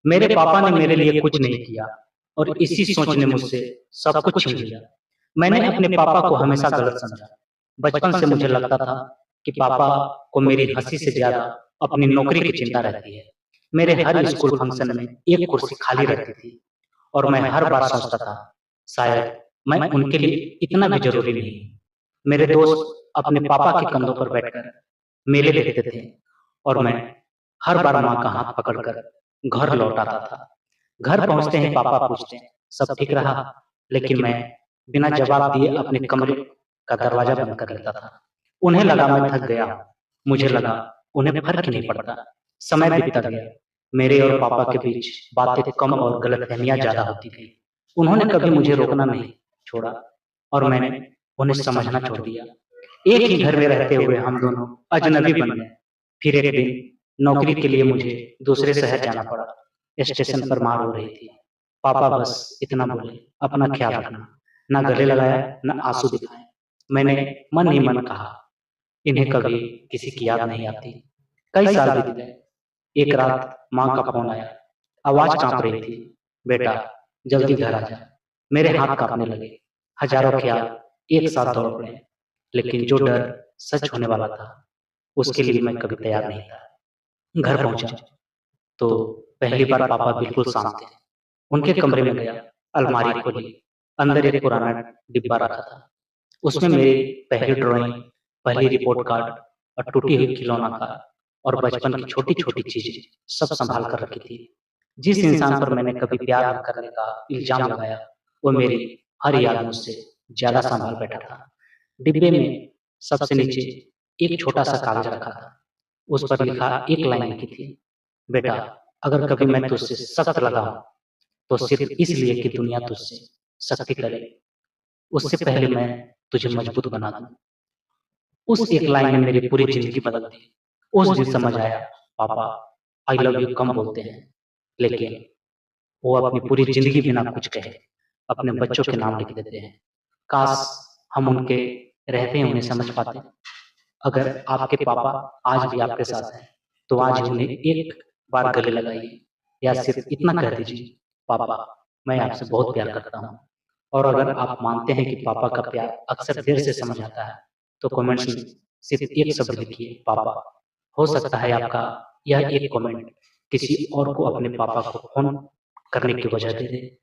मेरे पापा ने मेरे लिए कुछ नहीं किया और इसी सोच ने मुझसे सब कुछ छीन लिया। मैंने अपने पापा को हमेशा गलत समझा। बचपन से मुझे लगता था कि पापा को मेरी हँसी से ज़्यादा अपनी नौकरी की चिंता रहती है। मेरे हर स्कूल फंक्शन में एक कुर्सी खाली रहती थी और मैं हर बार सोचता था, शायद मैं उनके लिए इतना भी ज़रूरी नहीं। मेरे दोस्त अपने पापा के कंधों पर बैठकर मेले देखते थे और मैं हर बार माँ का हाथ पकड़कर घर लौट आता था। घर पहुँचते ही पापा पूछते, "सब ठीक रहा?" लेकिन मैं बिना जवाब दिए अपने कमरे का दरवाज़ा बंद कर लेता था। उन्हें लगा मैं थक गया हूँ। मुझे लगा उन्हें फ़र्क ही नहीं पड़ता। समय बीतता गया। मेरे और पापा के बीच बातें कम और गलतफ़हमियाँ ज़्यादा होती गईं। उन्होंने कभी मुझे रोकना नहीं छोड़ा और मैंने उन्हें समझना छोड़ दिया। एक ही घर में रहते हुए हम दोनों अजनबी बन गए। फिर एक दिन नौकरी के लिए मुझे दूसरे शहर जाना पड़ा। स्टेशन पर मार हो रही थी। पापा बस इतना बोले, "अपना ख्याल रखना।" ना गले लगाया, ना आँसू दिखाए। मैंने मन ही मन कहा, इन्हें कभी किसी की याद नहीं आती। कई साल बीत गए। एक रात माँ का फ़ोन आया। आवाज़ काँप रही थी, "बेटा, जल्दी घर आ जा।" मेरे हाथ काँपने लगे। हज़ारों ख़्याल एक साथ दौड़ पड़े। लेकिन जो डर सच होने वाला था, उसके लिए मैं कभी तैयार नहीं था। घर पहुँचा तो पहली बार पापा बिल्कुल शांत थे। उनके कमरे में गया, अलमारी खोली, अंदर एक पुराना डिब्बा रखा था। उसमें मेरी पहली ड्राइंग, पहली रिपोर्ट कार्ड और टूटी हुई खिलौना कार और बचपन की छोटी-छोटी चीज़ें सब सँभाल कर रखी थी। जिस इंसान पर मैंने कभी प्यार न करने का इल्ज़ाम लगाया, वो मेरी हर याद मुझसे ज़्यादा सँभाल बैठा था। डिब्बे में सबसे नीचे एक छोटा-सा कागज़ रखा था। उस पर लिखा एक लाइन लिखी थी, "बेटा, अगर कभी मैं तुझसे सख्त लगा हूँ, तो सिर्फ़ इसलिए कि दुनिया तुझसे सख्ती करे, उससे पहले मैं तुझे मजबूत बना दूँ।" उस एक लाइन ने मेरी पूरी ज़िंदगी बदल दी। उस दिन समझ आया, पापा आई लव यू कम बोलते हैं, लेकिन वो अपनी पूरी ज़िंदगी बिना कुछ कहे, अपने बच्चों के नाम लिख देते हैं। काश हम उनके रहते ही उन्हें समझ पाते। अगर आपके पापा आज भी आपके साथ हैं, तो आज ही उन्हें एक बार गले लगाइए या सिर्फ़ इतना कह दीजिए, "पापा, मैं आपसे बहुत प्यार करता हूँ।" और अगर आप मानते हैं कि पापा का प्यार अक्सर देर से समझ आता है, तो कमेंट्स में सिर्फ़ एक शब्द लिखिए, "पापा।" हो सकता है आपका यह एक कमेंट किसी और को अपने पापा को फ़ोन करने की वजह दे दे।